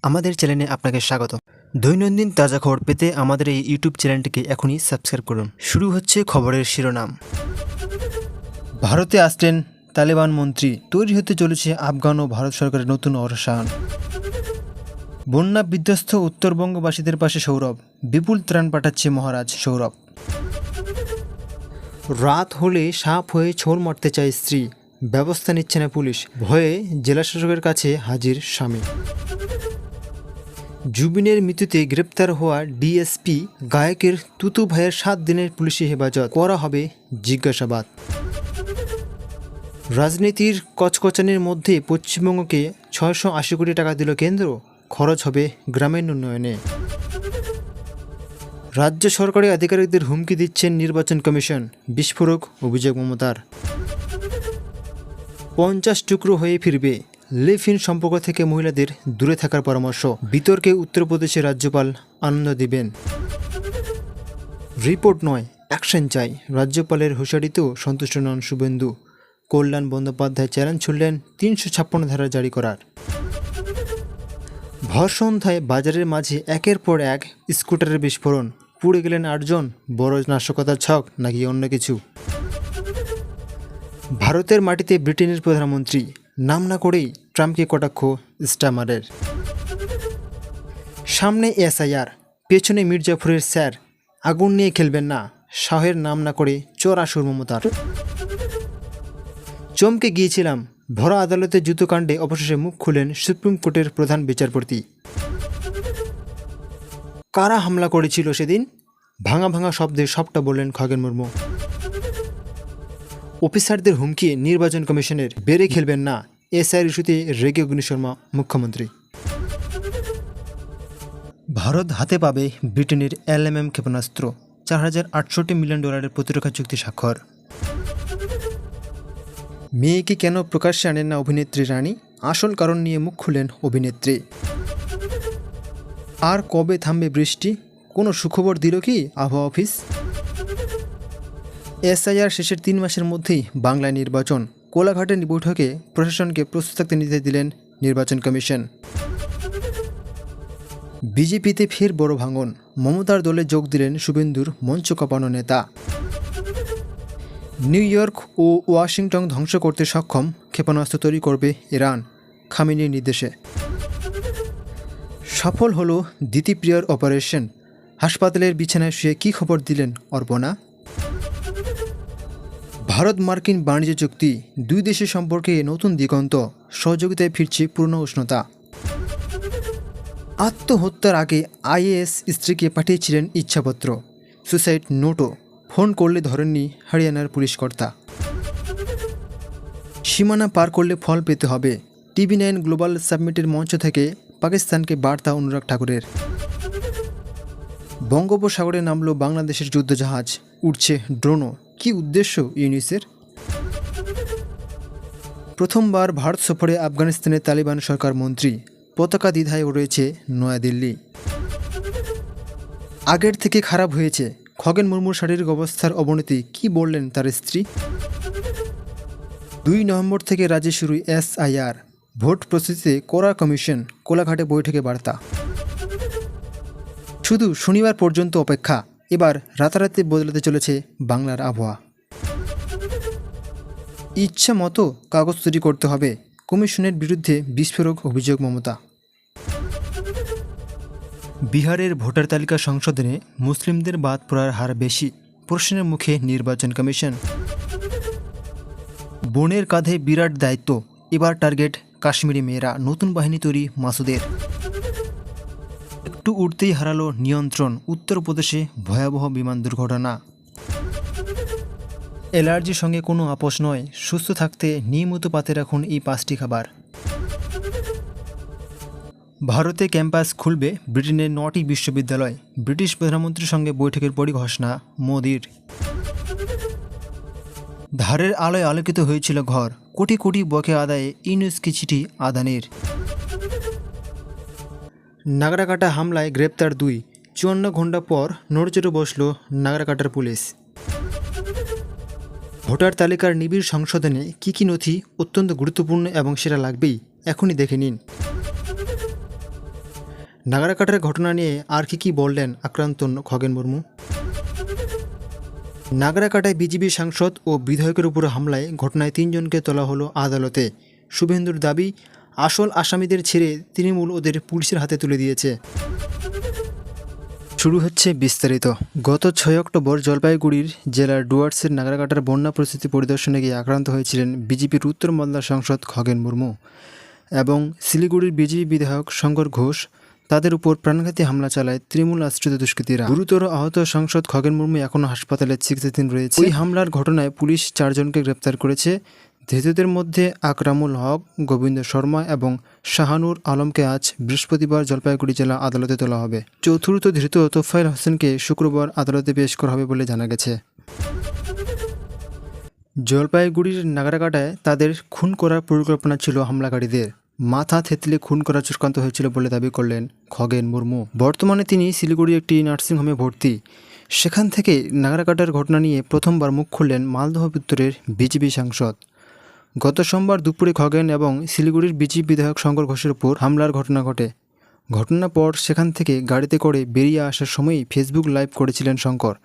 আমাদের চ্যানেলে আপনাকে স্বাগত। দৈনন্দিন তাজা খবর পেতে আমাদের এই ইউটিউব চ্যানেলটিকে এখনই সাবস্ক্রাইব করুন। শুরু হচ্ছে খবরের শিরোনাম। ভারতে আসছেন তালেবান মন্ত্রী, তৈরি হতে চলেছে আফগান ও ভারত সরকারের নতুন অরসায়ন। বন্যা বিধ্বস্ত উত্তরবঙ্গবাসীদের পাশে সৌরভ, বিপুল ত্রাণ পাঠাচ্ছে মহারাজ সৌরভ। রাত হলে সাপ হয়ে ছোঁড় মারতে চায় স্ত্রী, ব্যবস্থা নিচ্ছে না পুলিশ, ভয়ে জেলাশাসকের কাছে হাজির স্বামী। জুবিনের মৃত্যুতে গ্রেপ্তার হওয়া ডিএসপি গায়কের তুতু ভাইয়ের 7 দিনের পুলিশি হেফাজত, করা হবে জিজ্ঞাসাবাদ। রাজনীতির কচকচানির মধ্যে পশ্চিমবঙ্গকে 680 কোটি টাকা দিল কেন্দ্র, খরচ হবে গ্রামীণ উন্নয়নে। রাজ্য সরকারি আধিকারিকদের হুমকি দিচ্ছেন নির্বাচন কমিশন, বিস্ফোরক অভিযোগ মমতার। 50 টুকরো হয়ে ফিরবে, লিভ ইন সম্পর্ক থেকে মহিলাদের দূরে থাকার পরামর্শ, বিতর্কে উত্তরপ্রদেশের রাজ্যপাল আনন্দ দিবেন। রিপোর্ট নয়, অ্যাকশন চাই, রাজ্যপালের হুঁশিয়ারিতেও সন্তুষ্ট নন শুভেন্দু। কল্যাণ বন্দ্যোপাধ্যায় চ্যালেঞ্জ ছুড়লেন 356 ধারা জারি করার। ভর সন্ধ্যায় বাজারের মাঝে একের পর এক স্কুটারের বিস্ফোরণ, পুড়ে গেলেন 8 জন। বড় নাশকতার ছক নাকি অন্য কিছু? ভারতের মাটিতে ব্রিটেনের প্রধানমন্ত্রী, নাম না করেই ট্রাম্পকে কটাক্ষ স্টামারের। সামনে এসআইআর, পেছনে মির্জাফরের স্যার, আগুন নিয়ে খেলবেন না, শাহের নাম না করে চোর আসুর মমতার। চমকে গিয়েছিলাম, ভরা আদালতে জুতোকাণ্ডে অবশেষে মুখ খুলেন সুপ্রিম কোর্টের প্রধান বিচারপতি। কারা হামলা করেছিল সেদিন? ভাঙা ভাঙা শব্দে সবটা বললেন খগেন মুর্মু। অফিসারদের হুমকি নির্বাচন কমিশনের, বেড়ে খেলবেন না, এসআইআর ইস্যুতে রেগে অগ্নিশর্মা মুখ্যমন্ত্রী। ভারত হাতে পাবে ব্রিটেনের LMM ক্ষেপণাস্ত্র, $4,068 মিলিয়ন প্রতিরক্ষা চুক্তি স্বাক্ষর। মেয়েকে কেন প্রকাশ্যে আনেন না অভিনেত্রী রানী? আসল কারণ নিয়ে মুখ খুলেন অভিনেত্রী। আর কবে থামবে বৃষ্টি? কোনো সুখবর দিল কি আবহাওয়া অফিস? এসআইআর শেষের 3 মাসের মধ্যেই বাংলায় নির্বাচন, কোলাঘাটের বৈঠকে প্রশাসনকে প্রস্তুত থাকতে নির্দেশ দিলেন নির্বাচন কমিশন। বিজেপিতে ফের বড় ভাঙন, মমতার দলে যোগ দিলেন শুভেন্দুর মঞ্চ কাঁপানো নেতা। নিউ ইয়র্ক ও ওয়াশিংটন ধ্বংস করতে সক্ষম ক্ষেপণাস্ত্র তৈরি করবে ইরান, খামেনির নির্দেশে। সফল হলো দ্বিতীপ্রিয়র অপারেশন, হাসপাতালের বিছানায় শুয়ে কী খবর দিলেন অর্পণা। ভারত মার্কিন বাণিজ্য চুক্তি, 2 দেশের সম্পর্কে নতুন দিগন্ত, সহযোগিতায় ফিরছে পূর্ণ উষ্ণতা। আত্মহত্যার আগে আইএএস স্ত্রীকে পাঠিয়েছিলেন ইচ্ছাপত্র, সুসাইড নোটও, ফোন করলে ধরেননি হরিয়ানার পুলিশ কর্তা। সীমানা পার করলে ফল পেতে হবে, TV9 গ্লোবাল সাবমিটের মঞ্চ থেকে পাকিস্তানকে বার্তা অনুরাগ ঠাকুরের। বঙ্গোপসাগরে নামল বাংলাদেশের যুদ্ধজাহাজ, উঠছে ড্রোনও, কী উদ্দেশ্য ইউনিসের? প্রথমবার ভারত সফরে আফগানিস্তানের তালিবান সরকার মন্ত্রী, পতাকা দ্বিধায় রয়েছে নয়াদিল্লি। আগের থেকে খারাপ হয়েছে, খগেন মুর্মুর শারীরিক অবস্থার অবনতি, কি বললেন তার স্ত্রী। 2 নভেম্বর থেকে রাজ্যে শুরু এসআইআর, ভোট প্রস্তুতিতে কড়া কমিশন, কোলাঘাটে বৈঠকে বার্তা। শুধু শনিবার পর্যন্ত অপেক্ষা, এবার রাতারাতি বদলাতে চলেছে বাংলার আবহাওয়া। ইচ্ছা মতো কাগজ তৈরি করতে হবে, কমিশনের বিরুদ্ধে বিস্ফোরক অভিযোগ মমতা। বিহারের ভোটার তালিকা সংশোধনে মুসলিমদের বাদ পড়ার হার বেশি, প্রশ্নের মুখে নির্বাচন কমিশন। বোনের কাঁধে বিরাট দায়িত্ব, এবার টার্গেট কাশ্মীরি মেয়েরা, নতুন বাহিনী তৈরি মাসুদের। একটু উঠতেই হারালো নিয়ন্ত্রণ, উত্তরপ্রদেশে ভয়াবহ বিমান দুর্ঘটনা। অ্যালার্জির সঙ্গে কোনো আপোষ নয়, সুস্থ থাকতে নিয়মিত পাতে রাখুন এই 5টি খাবার। ভারতে ক্যাম্পাস খুলবে ব্রিটেনের 9টি বিশ্ববিদ্যালয়, ব্রিটিশ প্রধানমন্ত্রীর সঙ্গে বৈঠকের পরই ঘোষণা মোদির। ধারের আলোয় আলোকিত হয়েছিল ঘর, কোটি কোটি বকেয়া আদায়ে ইউনুসকে চিঠি আদানির। নাগরাকাটা হামলায় গ্রেপ্তার 2, 54 ঘণ্টা পর নড়চড়ে বসল নাগরাকাটার পুলিশ। ভোটার তালিকার নিবিড় সংশোধনে কী কী নথি অত্যন্ত গুরুত্বপূর্ণ এবং সেটা লাগবেই, এখনই দেখে নিন। নাগরাকাটার ঘটনা নিয়ে আর কি বললেন আক্রান্ত খগেন মুর্মু? নাগরাকাটায় বিজেপি সাংসদ ও বিধায়কের উপর হামলায় ঘটনায় 3 জনকে তোলা হলো আদালতে। শুভেন্দুর দাবি, আসল আসামিদের ছেড়ে তৃণমূল ওদের পুলিশের হাতে তুলে দিয়েছে। শুরু হচ্ছে বিস্তারিত। গত 6 অক্টোবর জলপাইগুড়ির জেলার ডুয়ার্সের নাগরাকাটার বন্যা পরিস্থিতি পরিদর্শনে গিয়ে আক্রান্ত হয়েছিলেন বিজেপির উত্তর মালদার সাংসদ খগেন মুর্মু এবং শিলিগুড়ির বিজেপি বিধায়ক শঙ্কর ঘোষ। তাদের উপর প্রাণঘাতী হামলা চালায় তৃণমূল আশ্রিত দুষ্কৃতীরা। গুরুতর আহত সাংসদ খগেন মুর্মু এখনও হাসপাতালে চিকিৎসাধীন রয়েছে। ওই হামলার ঘটনায় পুলিশ 4 জনকে গ্রেপ্তার করেছে। ধৃতদের মধ্যে আকরামুল হক, গোবিন্দ শর্মা এবং শাহানুর আলমকে আজ বৃহস্পতিবার জলপাইগুড়ি জেলা আদালতে তোলা হবে। চতুর্থ ধৃত তোফায়েল হোসেনকে শুক্রবার আদালতে পেশ করা হবে বলে জানা গেছে। জলপাইগুড়ির নাগরাকাটায় তাদের খুন করার পরিকল্পনা ছিল হামলাকারীদের। মাথা থেতলে খুন করার চক্রান্ত হয়েছিল বলে দাবি করলেন খগেন মুর্মু। বর্তমানে তিনি শিলিগুড়ি একটি নার্সিংহোমে ভর্তি। সেখান থেকে নাগরাকাটার ঘটনা নিয়ে প্রথমবার মুখ খুললেন মালদহ উত্তরের বিজেপি সাংসদ। গত সোমবার দুপুরে খগেন এবং শিলিগুড়ির বিজেপি বিধায়ক শঙ্কর ঘোষের উপর হামলার ঘটনা ঘটে। ঘটনার পর সেখান থেকে গাড়িতে করে বেরিয়ে আসার সময়ই ফেসবুক লাইভ করেছিলেন শঙ্কর।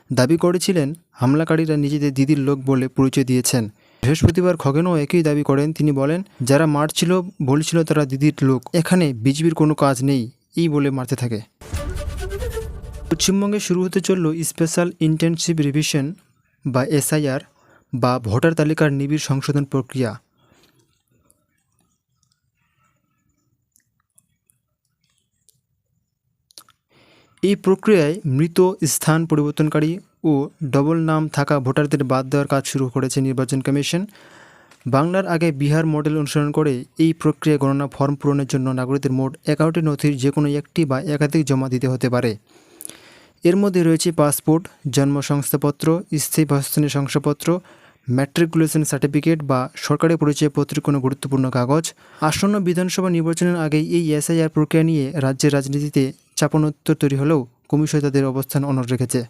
দাবি করেছিলেন হামলাকারীরা নিজেদের দিদির লোক বলে পরিচয় দিয়েছেন। বৃহস্পতিবার খগেনও একই দাবি করেন। তিনি বলেন, যারা মারছিল বলছিল তারা দিদির লোক, এখানে বিজেপির কোনো কাজ নেই এই বলে মারতে থাকে। পশ্চিমবঙ্গে শুরু হতে চলল স্পেশাল ইন্টেনসিভ রিভিশন বা এসআইআর বা ভোটার তালিকার নিবিড় সংশোধন প্রক্রিয়া। এই প্রক্রিয়ায় মৃত, স্থান পরিবর্তনকারী ও ডবল নাম থাকা ভোটারদের বাদ দেওয়ার কাজ শুরু করেছে নির্বাচন কমিশন। বাংলার আগে বিহার মডেল অনুসরণ করে এই প্রক্রিয়া গণনা ফর্ম পূরণের জন্য নাগরিকদের মোট 11টি নথির যে কোনো একটি বা একাধিক জমা দিতে হতে পারে। এর মধ্যে রয়েছে পাসপোর্ট, জন্ম শংসাপত্র, স্থায়ী বাসস্থানের শংসাপত্র, ম্যাট্রিকুলেশন সার্টিফিকেট বা সরকারি পরিচয়পত্রের কোনো গুরুত্বপূর্ণ কাগজ। আসন্ন বিধানসভা নির্বাচনের আগেই এই এসআইআর প্রক্রিয়া নিয়ে রাজ্যের রাজনীতিতে চাপানোত্তর তৈরি হলেও কমিশন তাদের অবস্থান অনড় রেখেছে।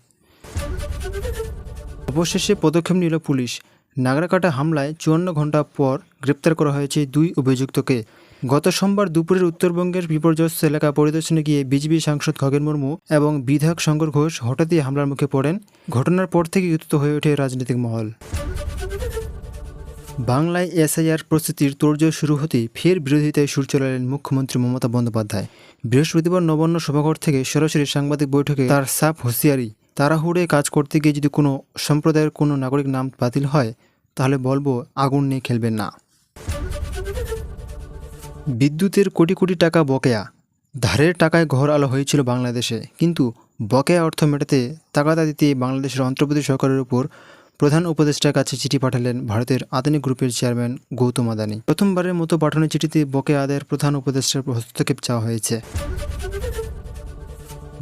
অবশেষে পদক্ষেপ নিল পুলিশ। নাগরাকাটা হামলায় 54 ঘণ্টা পর গ্রেপ্তার করা হয়েছে 2 অভিযুক্তকে। গত সোমবার দুপুরের উত্তরবঙ্গের বিপর্যস্ত এলাকা পরিদর্শনে গিয়ে বিজেপি সাংসদ খগেন মুর্মু এবং বিধায়ক শঙ্কর ঘোষ হঠাৎই হামলার মুখে পড়েন। ঘটনার পর থেকে উত্তেজিত হয়ে ওঠে রাজনৈতিক মহল। বাংলায় এসআইআর প্রস্তুতির তোড়জোড় শুরু হতেই ফের বিরোধিতায় সুর চড়ালেন মুখ্যমন্ত্রী মমতা বন্দ্যোপাধ্যায়। বৃহস্পতিবার নবান্ন সভাঘর থেকে সরাসরি সাংবাদিক বৈঠকে তার সাফ হুঁশিয়ারি, তাড়াহুড়ে কাজ করতে গিয়ে যদি কোনো সম্প্রদায়ের কোনো নাগরিক নাম বাতিল হয় তাহলে বলবো আগুন নিয়ে খেলবেন না। বিদ্যুতের কোটি কোটি টাকা বকেয়া। ধারের টাকায় ঘর আলো হয়েছিল বাংলাদেশে, কিন্তু বকেয়া অর্থ মেটাতে তাগাদা দিতে বাংলাদেশের অন্তর্বর্তী সরকারের উপর প্রধান উপদেষ্টার কাছে চিঠি পাঠালেন ভারতের আদানি গ্রুপের চেয়ারম্যান গৌতম আদানি। প্রথমবারের মতো পাঠানো চিঠিতে বকেয়া আদায়ের প্রধান উপদেষ্টার হস্তক্ষেপ চাওয়া হয়েছে।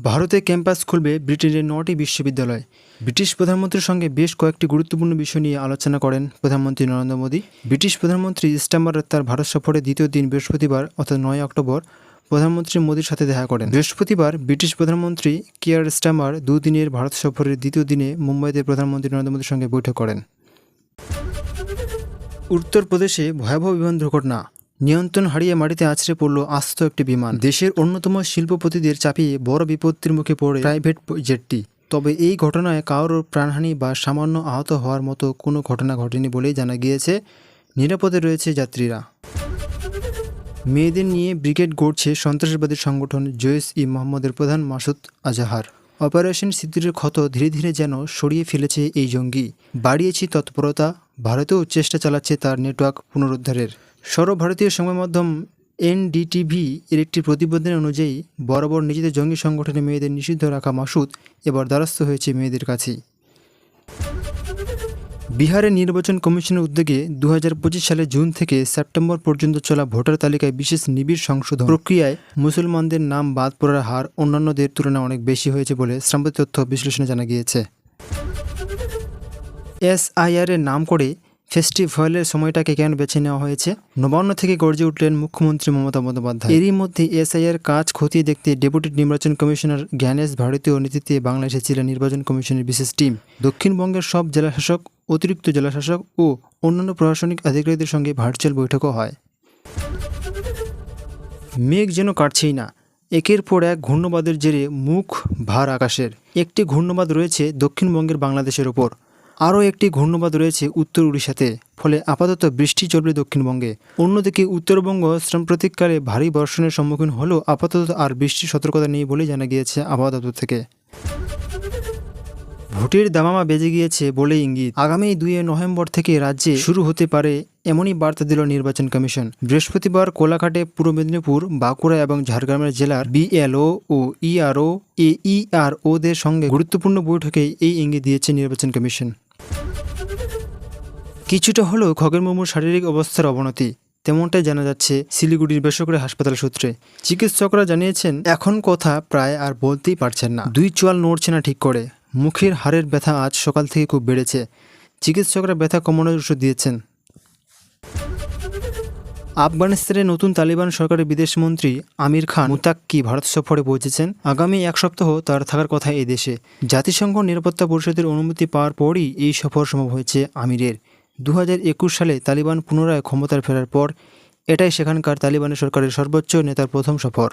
ভারতে ক্যাম্পাস খুলবে ব্রিটেনের 9টি বিশ্ববিদ্যালয়। ব্রিটিশ প্রধানমন্ত্রীর সঙ্গে বেশ কয়েকটি গুরুত্বপূর্ণ বিষয় নিয়ে আলোচনা করেন প্রধানমন্ত্রী নরেন্দ্র মোদী। ব্রিটিশ প্রধানমন্ত্রী স্টারমার তার ভারত সফরের দ্বিতীয় দিন বৃহস্পতিবার অর্থাৎ 9 অক্টোবর প্রধানমন্ত্রী মোদীর সাথে দেখা করেন। বৃহস্পতিবার ব্রিটিশ প্রধানমন্ত্রী কিয়ার স্টারমার 2 দিনের ভারত সফরের দ্বিতীয় দিনে মুম্বাইতে প্রধানমন্ত্রী নরেন্দ্র মোদীর সঙ্গে বৈঠক করেন। উত্তরপ্রদেশে ভয়াবহ বিমান দুর্ঘটনা। নিয়ন্ত্রণ হারিয়ে মাটিতে আছড়ে পড়ল আস্ত একটি বিমান। দেশের অন্যতম শিল্পপতিদের চাপিয়ে বড় বিপত্তির মুখে পড়ে প্রাইভেট জেটটি। তবে এই ঘটনায় কারোর প্রাণহানি বা সামান্য আহত হওয়ার মতো কোনো ঘটনা ঘটেনি বলেই জানা গিয়েছে। নিরাপদে রয়েছে যাত্রীরা। মেয়েদের নিয়ে ব্রিগেড গড়ছে সন্ত্রাসবাদী সংগঠন জৈশ-ই-মোহাম্মদের প্রধান মাসুদ আজাহার। অপারেশন সিঁদুরের ক্ষত ধীরে ধীরে যেন সরিয়ে ফেলেছে এই জঙ্গি। বাড়িয়েছে তৎপরতা, ভারতেও চেষ্টা চালাচ্ছে তার নেটওয়ার্ক পুনরুদ্ধারের। সর্বভারতীয় সংবাদ মাধ্যম এনডিটিভি এর একটি প্রতিবেদন অনুযায়ী বরাবর নিজেদের জঙ্গি সংগঠনে মেয়েদের নিষিদ্ধ রাখা মাসুদ এবার দ্বারস্থ হয়েছে মেয়েদের কাছেই। বিহারের নির্বাচন কমিশনের উদ্যোগে 2025 সালের জুন থেকে সেপ্টেম্বর পর্যন্ত চলা ভোটার তালিকায় বিশেষ নিবিড় সংশোধন প্রক্রিয়ায় মুসলমানদের নাম বাদ পড়ার হার অন্যান্যদের তুলনায় অনেক বেশি হয়েছে বলে সাম্প্রতিক তথ্য বিশ্লেষণে জানা গিয়েছে। এসআইআর এর নাম করে ফেস্টিভ্যালের সময়টাকে কেন বেছে নেওয়া হয়েছে? নবান্ন থেকে গর্জে উঠলেন মুখ্যমন্ত্রী মমতা বন্দ্যোপাধ্যায়। এরই মধ্যে এসআইআর কাজ খতিয়ে দেখতে ডেপুটি নির্বাচন কমিশনার জ্ঞানেশ ভারতীয় নেতৃত্বে বাংলায় এসেছিলেন নির্বাচন কমিশনের বিশেষ টিম। দক্ষিণবঙ্গের সব জেলাশাসক, অতিরিক্ত জেলাশাসক ও অন্যান্য প্রশাসনিক আধিকারিকদের সঙ্গে ভার্চুয়াল বৈঠকও হয়। মেঘ যেন কাটছেই না। একের পর এক ঘূর্ণবাদের জেরে মুখ ভার আকাশের। একটি ঘূর্ণবাদ রয়েছে দক্ষিণবঙ্গের বাংলাদেশের ওপর, আরও একটি ঘূর্ণবাদ রয়েছে উত্তর উড়িষ্যাতে, ফলে আপাতত বৃষ্টি চলবে দক্ষিণবঙ্গে। অন্যদিকে উত্তরবঙ্গ সাম্প্রতিককালে ভারী বর্ষণের সম্মুখীন হলেও আপাতত আর বৃষ্টির সতর্কতা নেই বলেই জানা গিয়েছে আবহাওয়া দপ্তর থেকে। ভোটের দামামা বেজে গিয়েছে বলেই ইঙ্গিত। আগামী 2 নভেম্বর থেকে রাজ্যে শুরু হতে পারে এমনই বার্তা দিল নির্বাচন কমিশন। বৃহস্পতিবার কোলাঘাটে, পূর্ব মেদিনীপুর, বাঁকুড়া এবং ঝাড়গ্রামের জেলার বিএলও ও ইআরও এইআরওদের সঙ্গে গুরুত্বপূর্ণ বৈঠকে এই ইঙ্গিত দিয়েছে নির্বাচন কমিশন। কিছুটা হলেও খগেন মুর্মুর শারীরিক অবস্থার অবনতি, তেমনটাই জানা যাচ্ছে শিলিগুড়ির বেসরকারি হাসপাতাল সূত্রে। চিকিৎসকরা জানিয়েছেন এখন কথা প্রায় আর বলতেই পারছেন না, 2 চোয়াল নড়ছে না ঠিক করে। মুখের হাড়ের ব্যথা আজ সকাল থেকে খুব বেড়েছে। চিকিৎসকরা ব্যথা কমানোর ওষুধ দিয়েছেন। আফগানিস্তানের নতুন তালিবান সরকারের বিদেশমন্ত্রী আমির খান মুতাক্কি ভারত সফরে পৌঁছেছেন। আগামী 1 সপ্তাহ তার থাকার কথা এই দেশে। জাতিসংঘ নিরাপত্তা পরিষদের অনুমতি পাওয়ার পরই এই সফর সম্ভব হয়েছে আমিরের। 2021 সালে তালিবান পুনরায় ক্ষমতায় ফেরার পর এটাই সেখানকার তালিবানের সরকারের সর্বোচ্চ নেতার প্রথম সফর।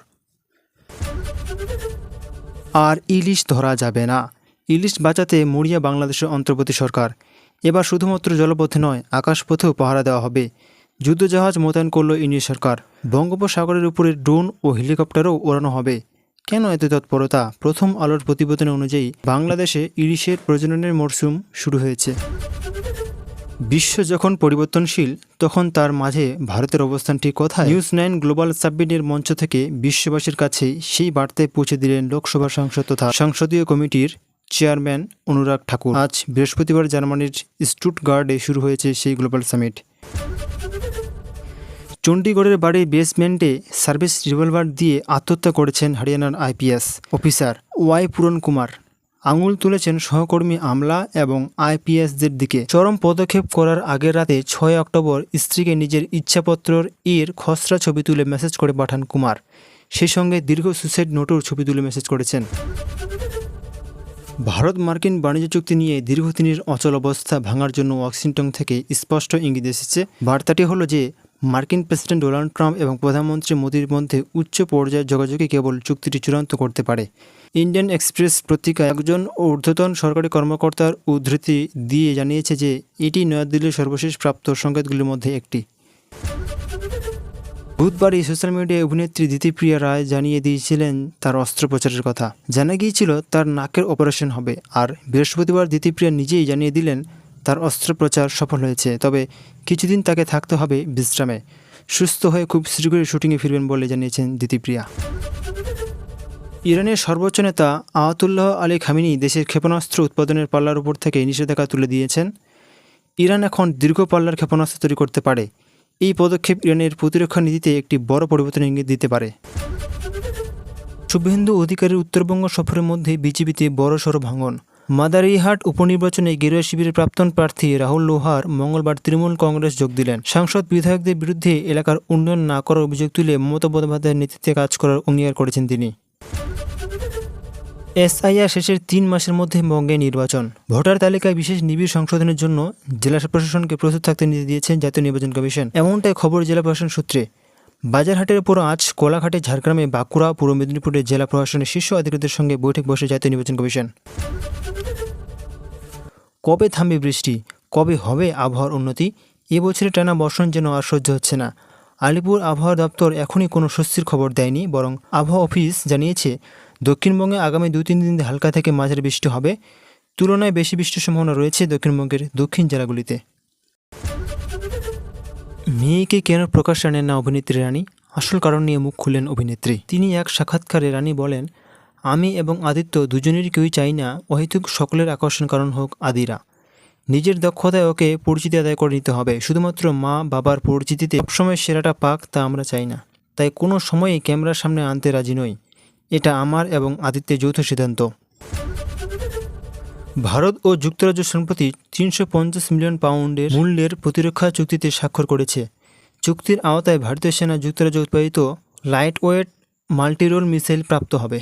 আর ইলিশ ধরা যাবে না, ইলিশ বাঁচাতে মরিয়া বাংলাদেশের অন্তর্বর্তী সরকার। এবার শুধুমাত্র জলপথে নয়, আকাশপথেও পাহারা দেওয়া হবে। যুদ্ধজাহাজ মোতায়েন করল ইন্ডিয়া সরকার। বঙ্গোপসাগরের উপরে ড্রোন ও হেলিকপ্টারও ওড়ানো হবে। কেন এত তৎপরতা? প্রথম আলোর প্রতিবেদন অনুযায়ী বাংলাদেশে ইলিশের প্রজননের মরশুম শুরু হয়েছে। বিশ্ব যখন পরিবর্তনশীল, তখন তার মাঝে ভারতের অবস্থান ঠিক কোথায়? নিউজ 9 গ্লোবাল সাবমিটের মঞ্চ থেকে বিশ্ববাসীর কাছেই সেই বার্তায় পৌঁছে দিলেন লোকসভা সাংসদ তথা সংসদীয় কমিটির চেয়ারম্যান অনুরাগ ঠাকুর। আজ বৃহস্পতিবার জার্মানির স্টুটগার্টে শুরু হয়েছে সেই গ্লোবাল সামিট। চণ্ডীগড়ের বাড়ির বেসমেন্টে সার্ভিস রিভলভার দিয়ে আত্মহত্যা করেছেন হরিয়ানার আইপিএস অফিসার ওয়াই পূরণ কুমার। আঙুল তুলেছেন সহকর্মী আমলা এবং আইপিএসদের দিকে। চরম পদক্ষেপ করার আগের রাতে 6 অক্টোবর স্ত্রীকে নিজের ইচ্ছাপত্রর খসড়া ছবি তুলে মেসেজ করে পাঠান কুমার। সেই সঙ্গে দীর্ঘ সুইসাইড নোটও ছবি তুলে মেসেজ করেছেন। ভারত মার্কিন বাণিজ্য চুক্তি নিয়ে দীর্ঘদিনের অচল অবস্থা ভাঙার জন্য ওয়াশিংটন থেকে স্পষ্ট ইঙ্গিত এসেছে। বার্তাটি হলো যে মার্কিন প্রেসিডেন্ট ডোনাল্ড ট্রাম্প এবং প্রধানমন্ত্রী মোদির মধ্যে উচ্চ পর্যায়ের যোগাযোগই কেবল চুক্তিটি চূড়ান্ত করতে পারে। ইন্ডিয়ান এক্সপ্রেস পত্রিকা একজন ঊর্ধ্বতন সরকারি কর্মকর্তার উদ্ধৃতি দিয়ে জানিয়েছে যে এটি নয়াদিল্লির সর্বশেষ প্রাপ্ত সংকেতগুলির মধ্যে একটি। বুধবারই সোশ্যাল মিডিয়ায় অভিনেত্রী দিতিপ্রিয়া রায় জানিয়ে দিয়েছিলেন তার অস্ত্রোপচারের কথা। জানা গিয়েছিল তার নাকের অপারেশন হবে, আর বৃহস্পতিবার দিতিপ্রিয়া নিজেই জানিয়ে দিলেন তার অস্ত্রোপচার সফল হয়েছে। তবে কিছুদিন তাকে থাকতে হবে বিশ্রামে। সুস্থ হয়ে খুব শীঘ্রই শুটিংয়ে ফিরবেন বলে জানিয়েছেন দিতিপ্রিয়া। ইরানের সর্বোচ্চ নেতা আয়াতুল্লাহ আলী খামেনি দেশের ক্ষেপণাস্ত্র উৎপাদনের পাল্লার উপর থেকে নিষেধাজ্ঞা তুলে দিয়েছেন। ইরান এখন দীর্ঘ পাল্লার ক্ষেপণাস্ত্র তৈরি করতে পারে। এই পদক্ষেপ ইরানের প্রতিরক্ষা নীতিতে একটি বড় পরিবর্তনের ইঙ্গিত দিতে পারে। শুভেন্দু অধিকারীর উত্তরবঙ্গ সফরের মধ্যে বিজেপিতে বড়সড় ভাঙন। মাদারিহাট উপনির্বাচনে গেরুয়া শিবিরের প্রাক্তন প্রার্থী রাহুল লোহার মঙ্গলবার তৃণমূল কংগ্রেস যোগ দিলেন। সাংসদ বিধায়কদের বিরুদ্ধে এলাকার উন্নয়ন না করার অভিযোগ তুলে মমতা বন্দ্যোপাধ্যায়ের নেতৃত্বে কাজ করার অঙ্গীকার করেছেন তিনি। এসআইআর শেষের 3 মাসের মধ্যে বঙ্গে নির্বাচন। ভোটার তালিকায় বিশেষ নিবিড় সংশোধনের জন্য জেলা প্রশাসনকে প্রস্তুত থাকতে নির্দেশ দিয়েছেন জাতীয় নির্বাচন কমিশন। এমনটাই খবর জেলা প্রশাসন সূত্রে। বাজারহাটের পর আজ কোলাঘাটে, ঝাড়গ্রামে, বাঁকুড়া, পূর্ব মেদিনীপুরের জেলা প্রশাসনের শীর্ষ আধিকারিকদের সঙ্গে বৈঠক বসে জাতীয় নির্বাচন কমিশন। কবে থামবে বৃষ্টি? কবে হবে আবহাওয়ার উন্নতি? এবছরে টানা বর্ষণ যেন আর সহ্য হচ্ছে না। আলিপুর আবহাওয়া দপ্তর এখনই কোনো স্বস্তির খবর দেয়নি, বরং আবহাওয়া অফিস জানিয়েছে দক্ষিণবঙ্গে আগামী 2-3 দিন হালকা থেকে মাঝারি বৃষ্টি হবে। তুলনায় বেশি বৃষ্টির সম্ভাবনা রয়েছে দক্ষিণবঙ্গের দক্ষিণ জেলাগুলিতে। মেয়েকে কেন প্রকাশ আনেন না অভিনেত্রী রানী? আসল কারণ নিয়ে মুখ খুললেন অভিনেত্রী। তিনি এক সাক্ষাৎকারে রানী বলেন, আমি এবং আদিত্য দুজনেরই কেউই চাই না অহেতুক সকলের আকর্ষণ কারণ হোক আদিরা। নিজের দক্ষতায় ওকে পরিচিতি আদায় করে নিতে হবে। শুধুমাত্র মা বাবার পরিচিতিতে সবসময় সেরাটা পাক তা আমরা চাই না। তাই কোনো সময়ই ক্যামেরার সামনে আনতে রাজি নই। এটা আমার এবং আদিত্যের যৌথ সিদ্ধান্ত। ভারত ও যুক্তরাজ্য সম্প্রতি 350 মিলিয়ন পাউন্ডের মূল্যের প্রতিরক্ষা চুক্তিতে স্বাক্ষর করেছে। চুক্তির আওতায় ভারতীয় সেনা যুক্তরাজ্য উৎপাদিত লাইট ওয়েট মাল্টিরোল মিসাইল প্রাপ্ত হবে।